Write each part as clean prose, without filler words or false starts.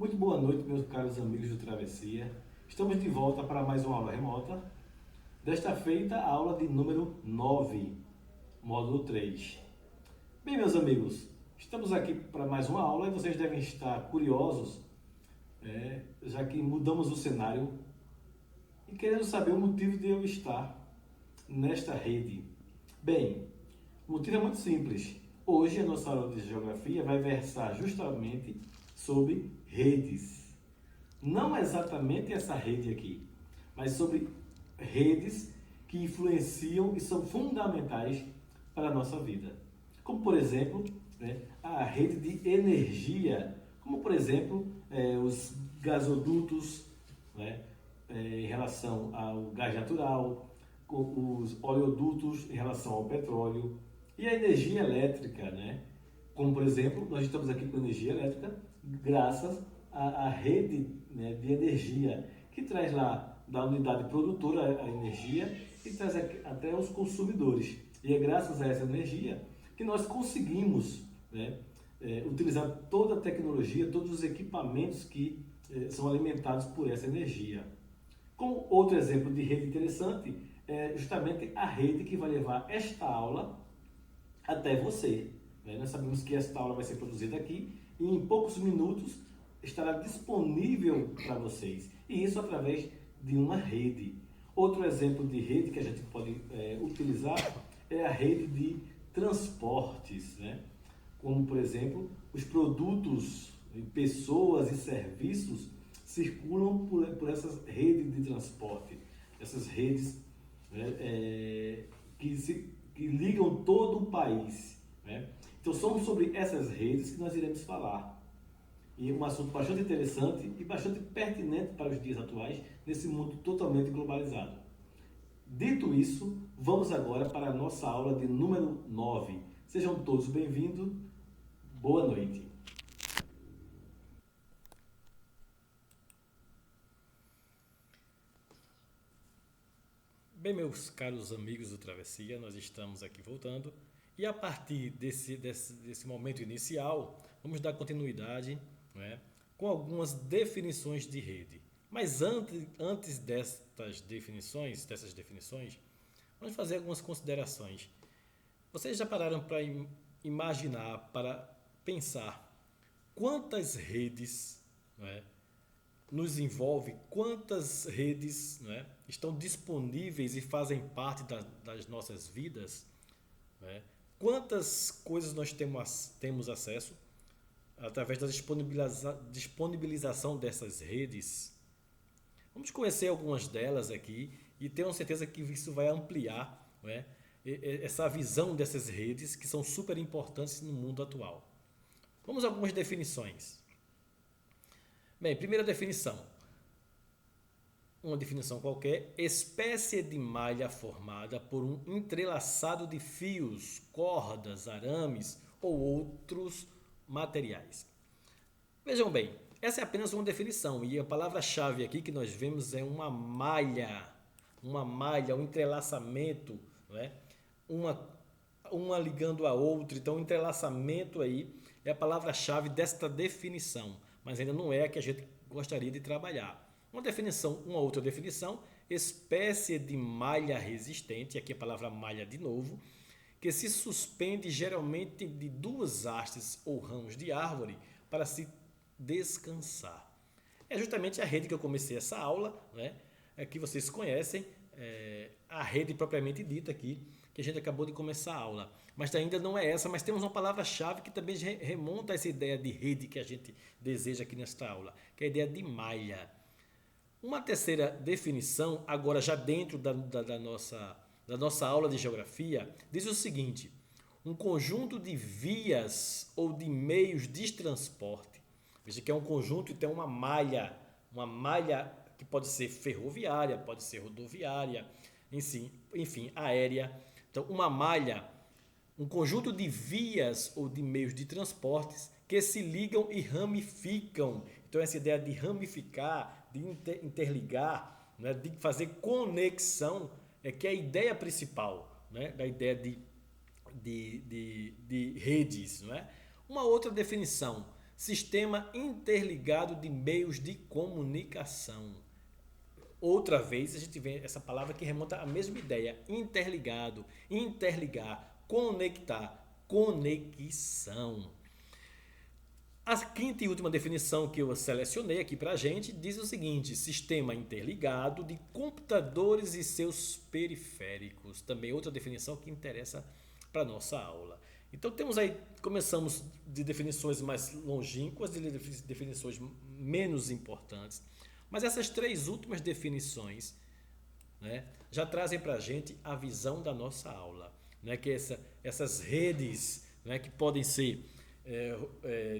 Muito boa noite, meus caros amigos do Travessia. Estamos de volta para mais uma aula remota. Desta feita, a aula de número 9, módulo 3. Bem, meus amigos, estamos aqui para mais uma aula e vocês devem estar curiosos, já que mudamos o cenário e querendo saber o motivo de eu estar nesta rede. Bem, o motivo é muito simples. Hoje a nossa aula de geografia vai versar justamente sobre redes. Não exatamente essa rede aqui, mas sobre redes que influenciam e são fundamentais para a nossa vida. Como, por exemplo, a rede de energia, como, por exemplo, os gasodutos, em relação ao gás natural, os oleodutos em relação ao petróleo e a energia elétrica, como, por exemplo, nós estamos aqui com energia elétrica graças à rede, de energia, que traz lá da unidade produtora a energia e traz até os consumidores. E é graças a essa energia que nós conseguimos utilizar toda a tecnologia, todos os equipamentos que são alimentados por essa energia. Como outro exemplo de rede interessante é justamente a rede que vai levar esta aula até você. Nós sabemos que esta aula vai ser produzida aqui e em poucos minutos estará disponível para vocês. E isso através de uma rede. Outro exemplo de rede que a gente pode utilizar é a rede de transportes, como, por exemplo, os produtos, pessoas e serviços circulam por essas redes de transporte, essas redes que ligam todo o país. Então, são sobre essas redes que nós iremos falar. E um assunto bastante interessante e bastante pertinente para os dias atuais, nesse mundo totalmente globalizado. Dito isso, vamos agora para a nossa aula de número 9. Sejam todos bem-vindos. Boa noite. Bem, meus caros amigos do Travessia, nós estamos aqui voltando e a partir desse momento inicial, vamos dar continuidade com algumas definições de rede. Mas antes dessas definições, vamos fazer algumas considerações. Vocês já pararam para imaginar, para pensar quantas redes nos envolve, quantas redes estão disponíveis e fazem parte das nossas vidas? Quantas coisas nós temos acesso através da disponibilização dessas redes? Vamos conhecer algumas delas aqui e tenho certeza que isso vai ampliar essa visão dessas redes que são super importantes no mundo atual. Vamos a algumas definições. Bem, primeira definição. Uma definição qualquer: espécie de malha formada por um entrelaçado de fios, cordas, arames ou outros materiais. Vejam bem, essa é apenas uma definição e a palavra-chave aqui que nós vemos é uma malha, um entrelaçamento, uma ligando a outra. Então, o entrelaçamento aí é a palavra-chave desta definição, mas ainda não é a que a gente gostaria de trabalhar. Uma outra definição: espécie de malha resistente, aqui a palavra malha de novo, que se suspende geralmente de duas hastes ou ramos de árvore para se descansar. É justamente a rede que eu comecei essa aula, que vocês conhecem, a rede propriamente dita aqui, que a gente acabou de começar a aula. Mas ainda não é essa, mas temos uma palavra-chave que também remonta a essa ideia de rede que a gente deseja aqui nesta aula, que é a ideia de malha. Uma terceira definição, agora já dentro da nossa aula de geografia, diz o seguinte: um conjunto de vias ou de meios de transporte. Veja que é um conjunto e tem uma malha que pode ser ferroviária, pode ser rodoviária, enfim, aérea. Então, uma malha, um conjunto de vias ou de meios de transportes que se ligam e ramificam. Então, essa ideia de ramificar, de interligar, de fazer conexão, é que é a ideia principal da ideia de redes. Uma outra definição: Sistema interligado de meios de comunicação. Outra vez a gente vê essa palavra que remonta à mesma ideia. Interligado, interligar, conectar, conexão. A quinta e última definição que eu selecionei aqui para a gente diz o seguinte: sistema interligado de computadores e seus periféricos. Também outra definição que interessa para a nossa aula. Então temos aí, começamos de definições mais longínquas, de definições menos importantes, mas essas três últimas definições, né, já trazem para a gente a visão da nossa aula, né, que essas redes, né, que podem ser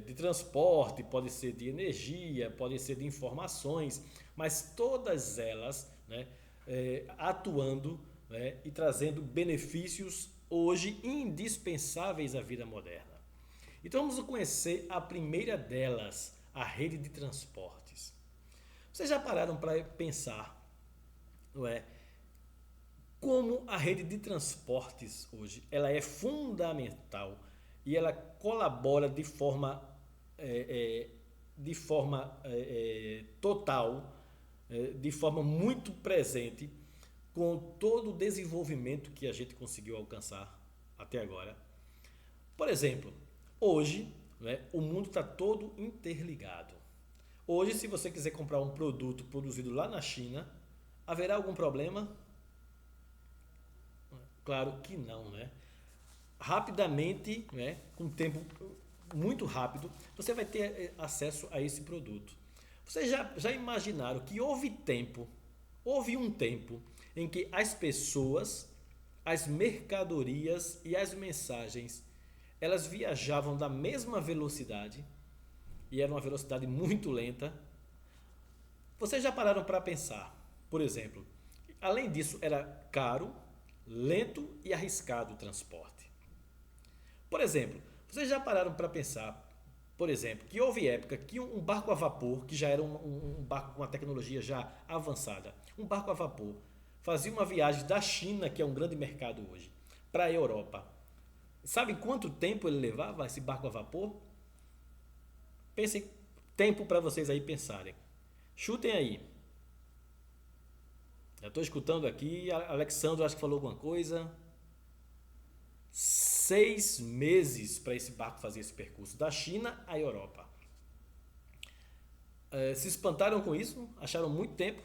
de transporte, podem ser de energia, podem ser de informações, mas todas elas, né, atuando, né, e trazendo benefícios hoje indispensáveis à vida moderna. Então vamos conhecer a primeira delas, a rede de transportes. Vocês já pararam para pensar, não é, como a rede de transportes hoje ela é fundamental e ela colabora de forma total, de forma muito presente com todo o desenvolvimento que a gente conseguiu alcançar até agora. Por exemplo, hoje, né, o mundo está todo interligado. Hoje, se você quiser comprar um produto produzido lá na China, haverá algum problema? Claro que não, né? Rapidamente, né, com tempo muito rápido, você vai ter acesso a esse produto. Vocês já imaginaram que houve um tempo em que as pessoas, as mercadorias e as mensagens, elas viajavam da mesma velocidade e era uma velocidade muito lenta? Vocês já pararam para pensar, por exemplo, além disso era caro, lento e arriscado o transporte. Por exemplo, vocês já pararam para pensar, por exemplo, que houve época que um barco a vapor, que já era um barco com uma tecnologia já avançada, um barco a vapor, fazia uma viagem da China, que é um grande mercado hoje, para a Europa. Sabe quanto tempo ele levava, esse barco a vapor? Pensem, tempo para vocês aí pensarem. Chutem aí. Eu estou escutando aqui, Alexandre acho que falou alguma coisa. 6 meses para esse barco fazer esse percurso, da China à Europa. Se espantaram com isso? Acharam muito tempo?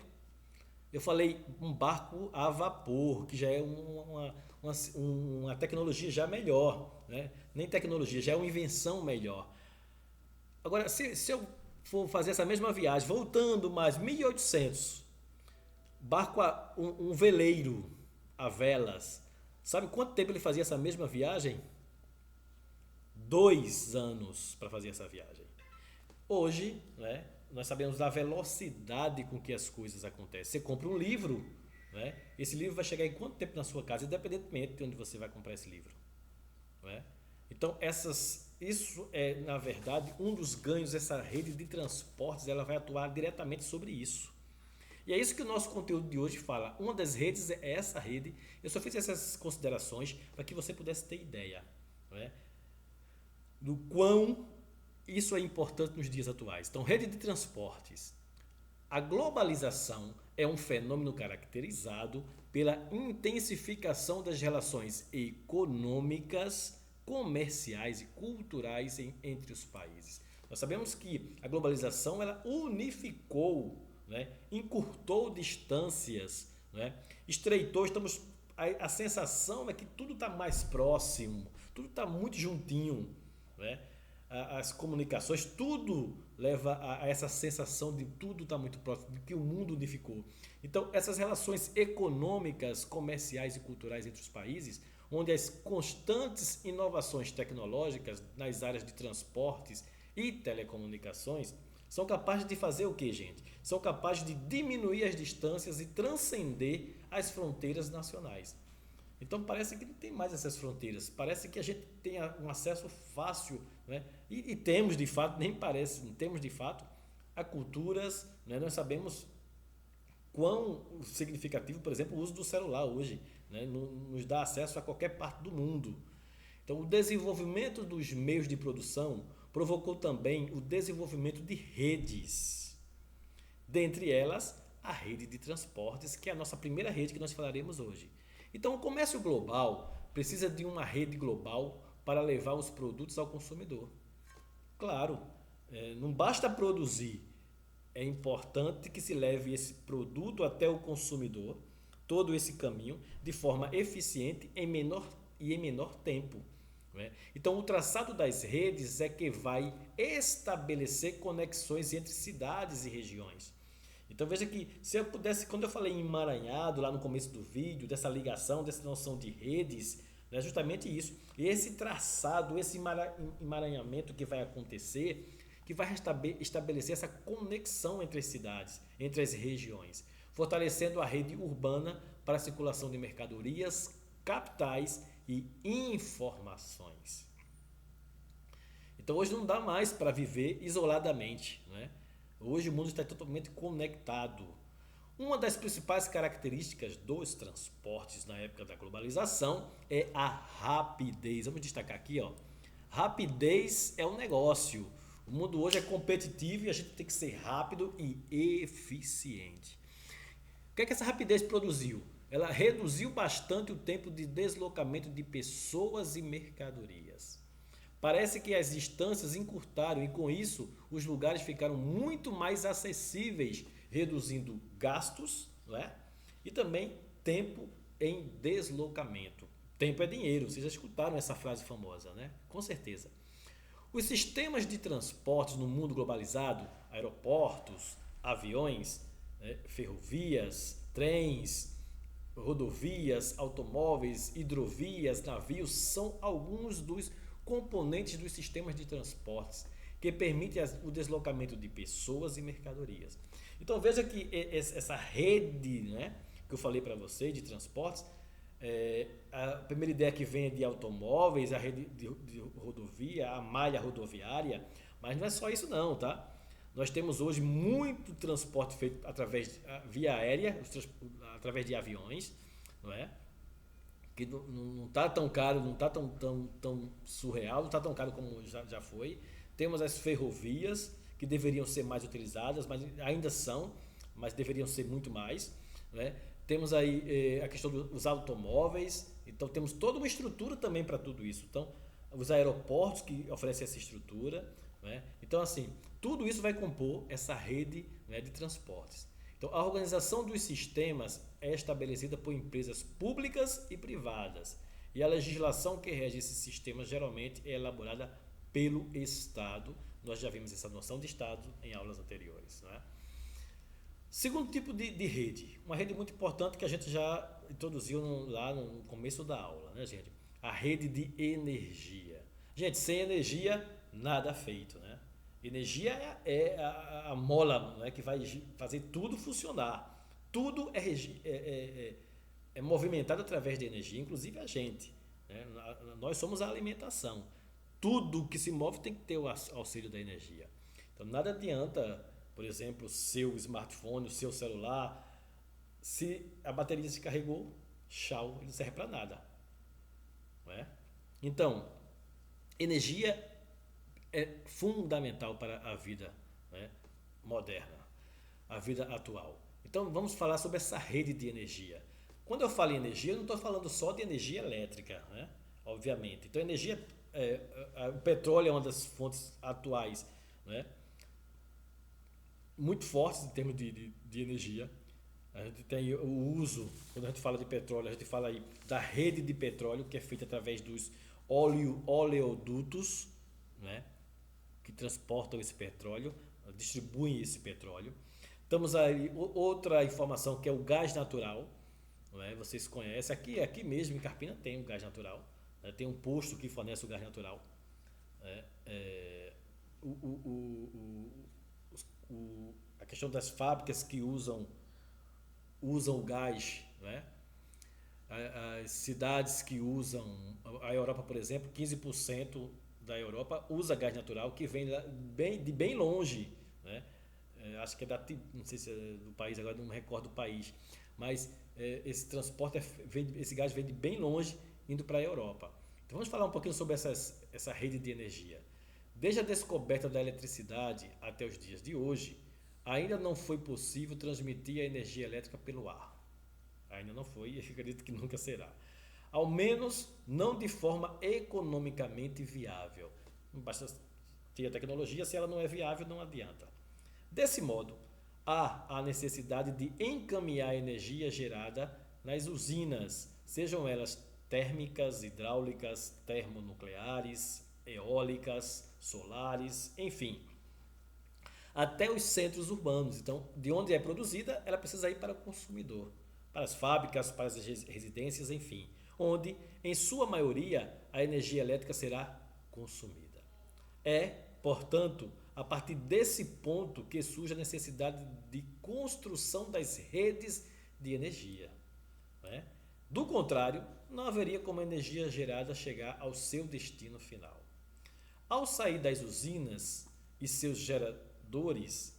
Eu falei um barco a vapor, que já é uma tecnologia já melhor, né? Nem tecnologia, já é uma invenção melhor. Agora, se eu for fazer essa mesma viagem, voltando mais 1800, barco um veleiro a velas, sabe quanto tempo ele fazia essa mesma viagem? 2 anos para fazer essa viagem. Hoje, né, nós sabemos da velocidade com que as coisas acontecem. Você compra um livro, né, esse livro vai chegar em quanto tempo na sua casa, independentemente de onde você vai comprar esse livro. Né? Então, isso é, na verdade, um dos ganhos dessa rede de transportes, ela vai atuar diretamente sobre isso. E é isso que o nosso conteúdo de hoje fala. Uma das redes é essa rede. Eu só fiz essas considerações para que você pudesse ter ideia, né, do quão isso é importante nos dias atuais. Então, rede de transportes. A globalização é um fenômeno caracterizado pela intensificação das relações econômicas, comerciais e culturais entre os países. Nós sabemos que a globalização ela unificou, né, encurtou distâncias, né, estreitou, a sensação é que tudo está mais próximo, tudo está muito juntinho, né? As comunicações, tudo leva a essa sensação de tudo está muito próximo, de que o mundo unificou. Então, essas relações econômicas, comerciais e culturais entre os países, onde as constantes inovações tecnológicas nas áreas de transportes e telecomunicações são capazes de fazer o que, gente? São capazes de diminuir as distâncias e transcender as fronteiras nacionais. Então parece que não tem mais essas fronteiras, parece que a gente tem um acesso fácil, né? E temos de fato, nem parece, temos de fato a culturas, né? Nós sabemos quão significativo, por exemplo, o uso do celular hoje, né, nos dá acesso a qualquer parte do mundo. Então o desenvolvimento dos meios de produção, provocou também o desenvolvimento de redes. Dentre elas, a rede de transportes, que é a nossa primeira rede que nós falaremos hoje. Então, o comércio global precisa de uma rede global para levar os produtos ao consumidor. Claro, não basta produzir, é importante que se leve esse produto até o consumidor, todo esse caminho, de forma eficiente em menor tempo. Né? Então, o traçado das redes é que vai estabelecer conexões entre cidades e regiões. Então veja que se eu pudesse, quando eu falei em emaranhado lá no começo do vídeo, dessa ligação, dessa noção de redes, é justamente isso. E esse traçado, esse emaranhamento que vai acontecer, que vai estabelecer essa conexão entre as cidades, entre as regiões, fortalecendo a rede urbana para a circulação de mercadorias, capitais e informações. Então hoje não dá mais para viver isoladamente, né? Hoje o mundo está totalmente conectado. Uma das principais características dos transportes na época da globalização é a rapidez. Vamos destacar aqui, ó. Rapidez é um negócio. O mundo hoje é competitivo e a gente tem que ser rápido e eficiente. O que é que essa rapidez produziu? Ela reduziu bastante o tempo de deslocamento de pessoas e mercadorias. Parece que as distâncias encurtaram e com isso os lugares ficaram muito mais acessíveis, reduzindo gastos, né? E também tempo em deslocamento. Tempo é dinheiro, vocês já escutaram essa frase famosa, né? Com certeza. Os sistemas de transportes no mundo globalizado, aeroportos, aviões, né? Ferrovias, trens, rodovias, automóveis, hidrovias, navios, são alguns dos componentes dos sistemas de transportes que permitem o deslocamento de pessoas e mercadorias. Então veja que essa rede, né, que eu falei para você de transportes, a primeira ideia que vem é de automóveis, a rede de rodovia, a malha rodoviária, mas não é só isso não, tá? Nós temos hoje muito transporte feito através via aérea, através de aviões, não é? Que não está tão caro, não está tão surreal, não está tão caro como já foi. Temos as ferrovias, que deveriam ser mais utilizadas, mas ainda são, mas deveriam ser muito mais. Né? Temos aí a questão dos automóveis, então temos toda uma estrutura também para tudo isso. Então, os aeroportos que oferecem essa estrutura. Né? Então, assim, tudo isso vai compor essa rede, né, de transportes. Então, a organização dos sistemas é estabelecida por empresas públicas e privadas. E a legislação que rege esses sistemas geralmente é elaborada pelo Estado. Nós já vimos essa noção de Estado em aulas anteriores. Né? Segundo tipo de rede, uma rede muito importante que a gente já introduziu lá no começo da aula, né, gente? A rede de energia. Gente, sem energia, nada feito, né? Energia é a mola, né, que vai fazer tudo funcionar. Tudo é movimentado através de energia, inclusive a gente. Né? Nós somos a alimentação. Tudo que se move tem que ter o auxílio da energia. Então nada adianta, por exemplo, o seu smartphone, o seu celular, se a bateria se carregou, tchau, ele não serve para nada. Não é? Então, energia é fundamental para a vida, né, moderna, a vida atual. Então vamos falar sobre essa rede de energia. Quando eu falo em energia, eu não estou falando só de energia elétrica, né? Obviamente. Então energia, o petróleo é uma das fontes atuais, né, muito fortes em termos de energia. A gente tem o uso, quando a gente fala de petróleo, a gente fala aí da rede de petróleo que é feita através dos oleodutos, né, que transportam esse petróleo, distribuem esse petróleo. Temos aí outra informação que é o gás natural, não é? Vocês conhecem, aqui mesmo em Carpina tem o gás natural, né? Tem um posto que fornece o gás natural. Né? A questão das fábricas que usam o gás, né? As cidades que usam, a Europa, por exemplo, 15% da Europa usa gás natural que vem de bem longe, né? Acho que é não sei se é do país, agora não me recordo do país, mas esse transporte, esse gás vem de bem longe indo para a Europa. Então vamos falar um pouquinho sobre essa rede de energia. Desde a descoberta da eletricidade até os dias de hoje, ainda não foi possível transmitir a energia elétrica pelo ar. Ainda não foi e acredito que nunca será. Ao menos não de forma economicamente viável. Não basta ter a tecnologia, se ela não é viável, não adianta. Desse modo, há a necessidade de encaminhar a energia gerada nas usinas, sejam elas térmicas, hidráulicas, termonucleares, eólicas, solares, enfim, até os centros urbanos. Então, de onde é produzida, ela precisa ir para o consumidor, para as fábricas, para as residências, enfim, onde, em sua maioria, a energia elétrica será consumida. É, portanto, a partir desse ponto que surge a necessidade de construção das redes de energia. Né? Do contrário, não haveria como a energia gerada chegar ao seu destino final. Ao sair das usinas e seus geradores,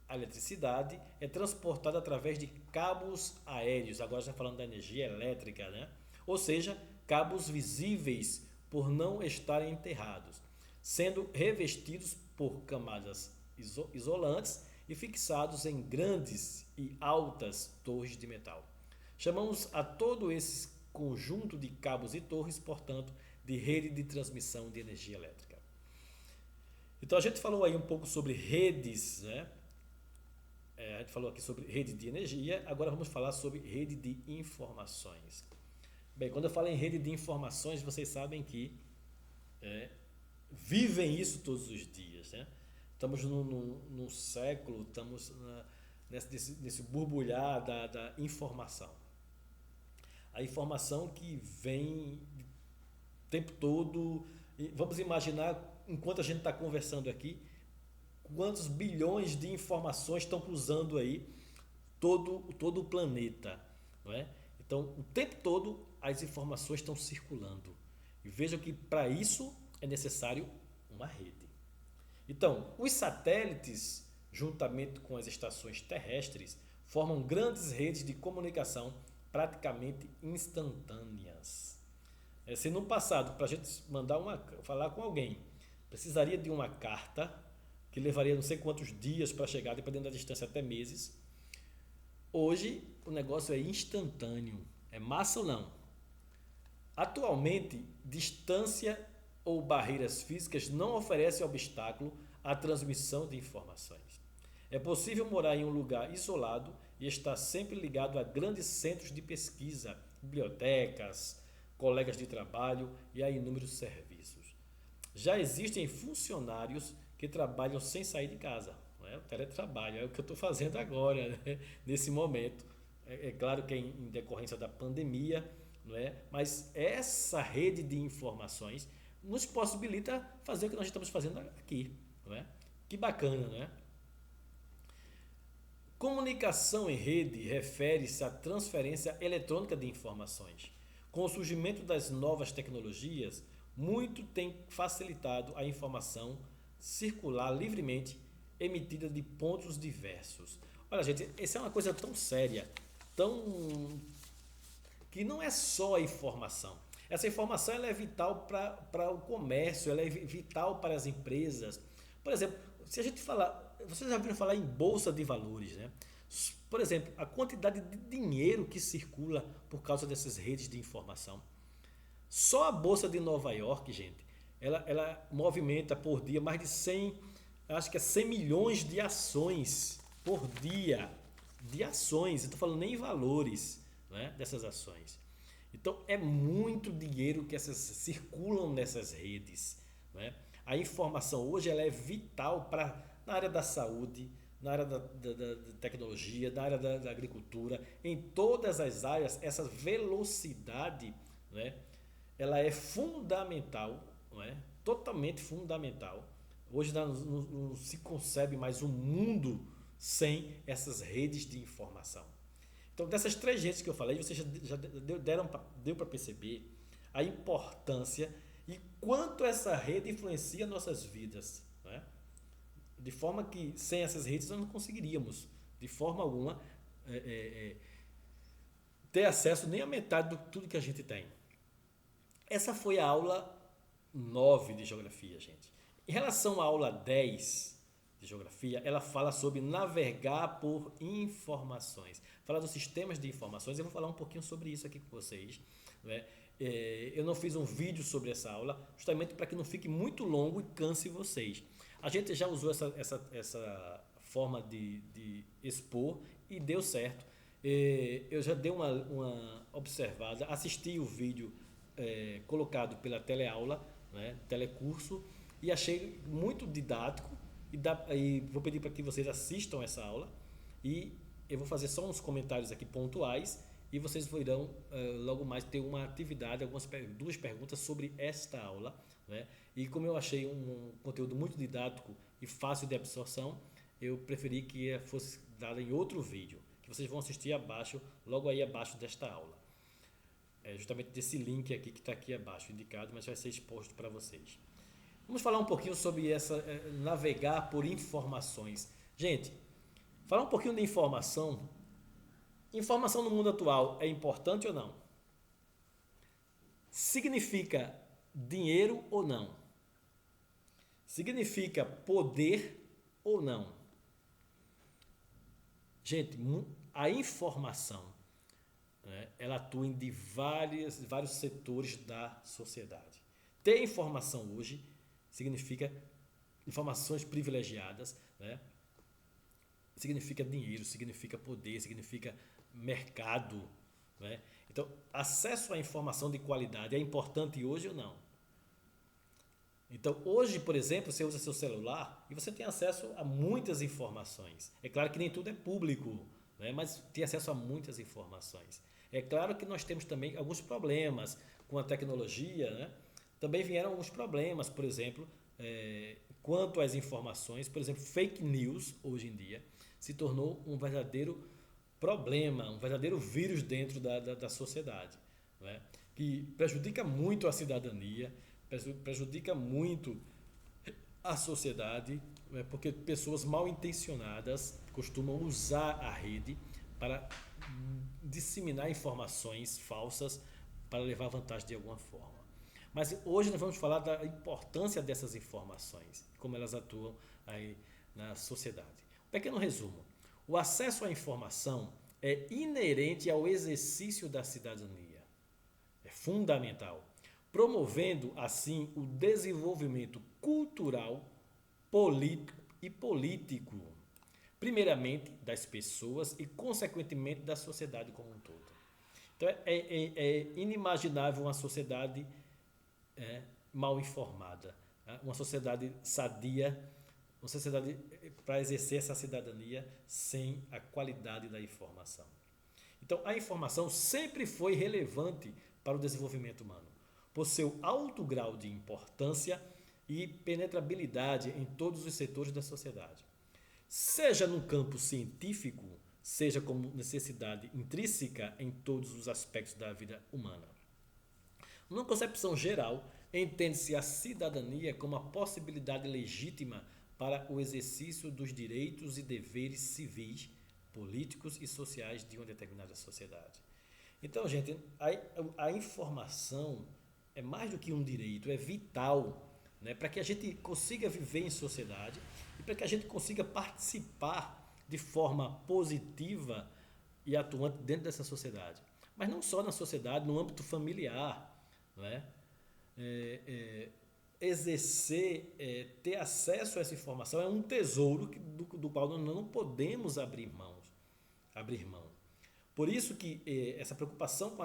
a eletricidade é transportada através de cabos aéreos, agora já falando da energia elétrica, né? Ou seja, cabos visíveis por não estarem enterrados, sendo revestidos por camadas isolantes e fixados em grandes e altas torres de metal. Chamamos a todo esse conjunto de cabos e torres, portanto, de rede de transmissão de energia elétrica. Então a gente falou aí um pouco sobre redes, né? A gente falou aqui sobre rede de energia, agora vamos falar sobre rede de informações. Bem, quando eu falo em rede de informações, vocês sabem que vivem isso todos os dias, né? Estamos num século, estamos nesse borbulhar da informação. A informação que vem o tempo todo. Vamos imaginar, enquanto a gente está conversando aqui, quantos bilhões de informações estão cruzando aí todo o planeta, não é? Então, o tempo todo as informações estão circulando. E vejam que para isso é necessário uma rede. Então, os satélites, juntamente com as estações terrestres, formam grandes redes de comunicação praticamente instantâneas. Se no passado, para a gente falar com alguém, precisaria de uma carta que levaria não sei quantos dias para chegar, dependendo da distância, até meses. Hoje, o negócio é instantâneo. É massa ou não? Atualmente, distância ou barreiras físicas não oferecem obstáculo à transmissão de informações. É possível morar em um lugar isolado e estar sempre ligado a grandes centros de pesquisa, bibliotecas, colegas de trabalho e a inúmeros serviços. Já existem funcionários que trabalham sem sair de casa. Não é? O teletrabalho é o que eu estou fazendo agora, né? Nesse momento. É claro que é em decorrência da pandemia, não é? Mas essa rede de informações nos possibilita fazer o que nós estamos fazendo aqui. Não é? Que bacana, não é? Comunicação em rede refere-se à transferência eletrônica de informações. Com o surgimento das novas tecnologias, muito tem facilitado a informação circular livremente, emitida de pontos diversos. Olha, gente, essa é uma coisa tão séria, que não é só a informação. Essa informação ela é vital para o comércio, ela é vital para as empresas. Por exemplo, se a gente falar, vocês já ouviram falar em bolsa de valores, né? Por exemplo, a quantidade de dinheiro que circula por causa dessas redes de informação. Só a bolsa de Nova York, gente, ela movimenta por dia mais de 100, acho que é 100 milhões de ações por dia. De ações, não estou falando nem em valores, né, dessas ações. Então é muito dinheiro que circulam nessas redes. Né? A informação hoje ela é vital na área da saúde, na área da tecnologia, na área da agricultura, em todas as áreas, essa velocidade, né, ela é fundamental, não é? Totalmente fundamental. Hoje não se concebe mais um mundo sem essas redes de informação. Então, dessas três redes que eu falei, vocês já deu para perceber a importância e quanto essa rede influencia nossas vidas. Né? De forma que, sem essas redes, nós não conseguiríamos, de forma alguma, ter acesso nem a metade de tudo que a gente tem. Essa foi a aula 9 de Geografia, gente. Em relação à aula 10 de Geografia, ela fala sobre navegar por informações. Fala dos sistemas de informações, eu vou falar um pouquinho sobre isso aqui com vocês. Né? Eu não fiz um vídeo sobre essa aula, justamente para que não fique muito longo e canse vocês. A gente já usou essa forma de expor e deu certo. Eu já dei uma observada, assisti o vídeo colocado pela teleaula, né, telecurso, e achei muito didático. E vou pedir para que vocês assistam essa aula e eu vou fazer só uns comentários aqui pontuais e vocês irão logo mais ter uma atividade, duas perguntas sobre esta aula, né? E como eu achei um conteúdo muito didático e fácil de absorção, eu preferi que fosse dada em outro vídeo, que vocês vão assistir abaixo, logo aí abaixo desta aula. Justamente desse link aqui que está aqui abaixo indicado, mas vai ser exposto para vocês. Vamos falar um pouquinho sobre navegar por informações. Gente, falar um pouquinho de informação. Informação no mundo atual é importante ou não? Significa dinheiro ou não? Significa poder ou não? Gente, a informação, né, ela atua em vários setores da sociedade. Ter informação hoje significa informações privilegiadas, né? Significa dinheiro, significa poder, significa mercado, né? Então, acesso à informação de qualidade é importante hoje ou não? Então, hoje, por exemplo, você usa seu celular e você tem acesso a muitas informações. É claro que nem tudo é público, né? Mas tem acesso a muitas informações. É claro que nós temos também alguns problemas com a tecnologia, né? Também vieram alguns problemas, por exemplo, quanto às informações. Por exemplo, fake news, hoje em dia, se tornou um verdadeiro problema, um verdadeiro vírus dentro da sociedade, né? Que prejudica muito a cidadania, prejudica muito a sociedade, né? Porque pessoas mal intencionadas costumam usar a rede para disseminar informações falsas para levar vantagem de alguma forma. Mas hoje nós vamos falar da importância dessas informações, como elas atuam aí na sociedade. Um pequeno resumo. O acesso à informação é inerente ao exercício da cidadania. É fundamental, promovendo assim o desenvolvimento cultural, político e político, primeiramente das pessoas e consequentemente da sociedade como um todo. Então é inimaginável uma sociedade mal informada, né? Uma sociedade sadia, uma sociedade para exercer essa cidadania sem a qualidade da informação. Então, a informação sempre foi relevante para o desenvolvimento humano, por seu alto grau de importância e penetrabilidade em todos os setores da sociedade. Seja no campo científico, seja como necessidade intrínseca em todos os aspectos da vida humana. Numa concepção geral, entende-se a cidadania como a possibilidade legítima para o exercício dos direitos e deveres civis, políticos e sociais de uma determinada sociedade. Então, gente, a informação é mais do que um direito, é vital, né, para que a gente consiga viver em sociedade e para que a gente consiga participar de forma positiva e atuante dentro dessa sociedade. Mas não só na sociedade, no âmbito familiar, né? Exercer, ter acesso a essa informação é um tesouro do qual nós não podemos abrir mão. Por isso que essa preocupação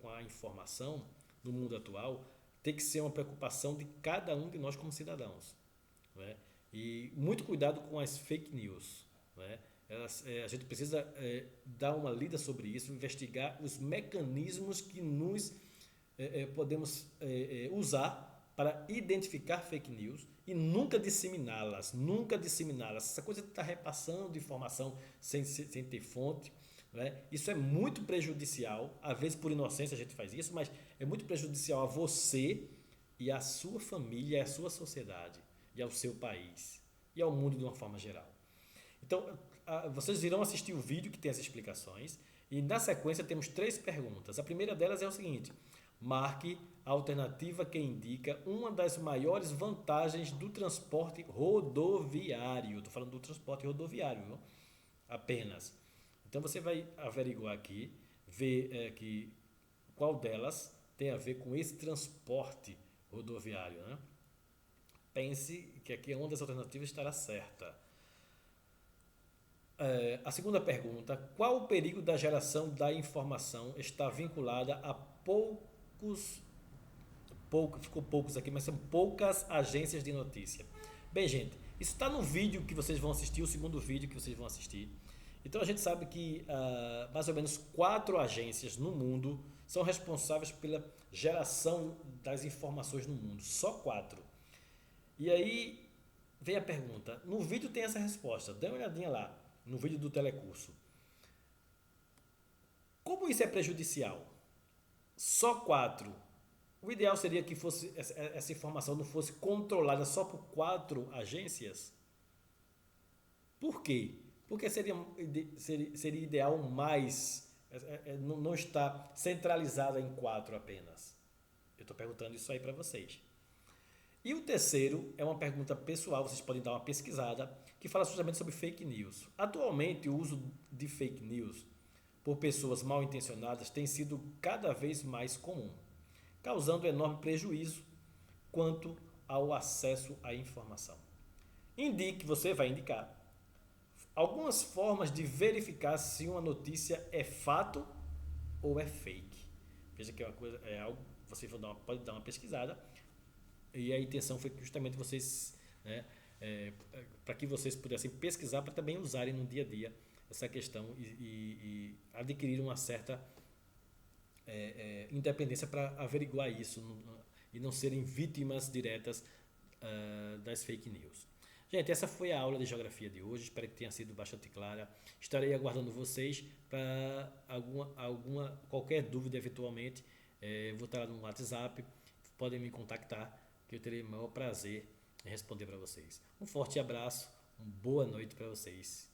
com a informação no mundo atual tem que ser uma preocupação de cada um de nós como cidadãos, né? E muito cuidado com as fake news, né? A gente precisa dar uma lida sobre isso, investigar os mecanismos que nos podemos usar para identificar fake news e nunca disseminá-las. Essa coisa de estar repassando informação sem ter fonte, né? Isso é muito prejudicial, às vezes por inocência a gente faz isso, mas é muito prejudicial a você e à sua família, à sua sociedade e ao seu país e ao mundo de uma forma geral. Então, vocês irão assistir o vídeo que tem as explicações e na sequência temos 3 perguntas. A primeira delas é o seguinte: marque a alternativa que indica uma das maiores vantagens do transporte rodoviário. Estou falando do transporte rodoviário, viu? Apenas. Então você vai averiguar aqui, ver que qual delas tem a ver com esse transporte rodoviário, né? Pense que aqui uma das alternativas estará certa. A segunda pergunta: qual o perigo da geração da informação está vinculada a ficou poucos aqui, mas são poucas agências de notícia? Bem, gente, isso está no vídeo que vocês vão assistir, o segundo vídeo que vocês vão assistir. Então a gente sabe que mais ou menos 4 agências no mundo são responsáveis pela geração das informações no mundo, só 4. E aí vem a pergunta, no vídeo tem essa resposta, dê uma olhadinha lá, no vídeo do telecurso. Como isso é prejudicial? Só 4. O ideal seria que essa informação não fosse controlada só por 4 agências? Por quê? Porque seria ideal mais, não estar centralizada em 4 apenas. Eu estou perguntando isso aí para vocês. E o terceiro é uma pergunta pessoal, vocês podem dar uma pesquisada, que fala justamente sobre fake news. Atualmente, o uso de fake news por pessoas mal intencionadas tem sido cada vez mais comum, causando enorme prejuízo quanto ao acesso à informação. Você vai indicar algumas formas de verificar se uma notícia é fato ou é fake. Veja que é algo que você pode dar uma pesquisada, e a intenção foi justamente vocês, né, para que vocês pudessem pesquisar, para também usarem no dia a dia essa questão e adquirir uma certa independência para averiguar isso e não serem vítimas diretas das fake news. Gente, essa foi a aula de geografia de hoje, espero que tenha sido bastante clara. Estarei aguardando vocês para qualquer dúvida eventualmente. Vou estar lá no WhatsApp, podem me contactar, que eu terei o maior prazer em responder para vocês. Um forte abraço, uma boa noite para vocês.